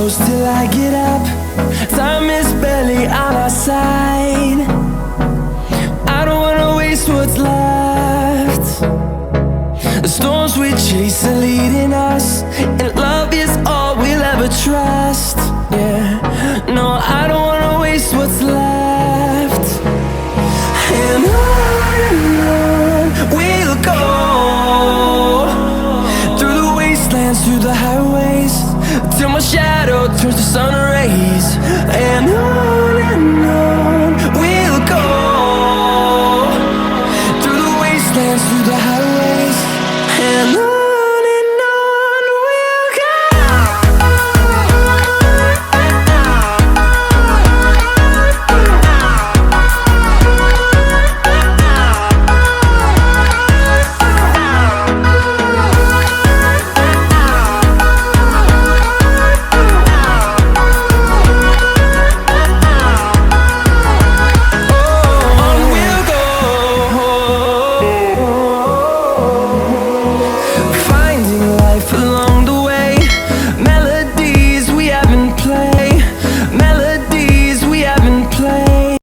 close till I get up. Time is barely on our side. I don't wanna waste what's left. The storms we chase are leading us, and love is all we'll ever trust. Yeah, no, I don't wanna waste what's left. And on we'll go, through the wastelands, through the highways, till my shadow turns to sun rays.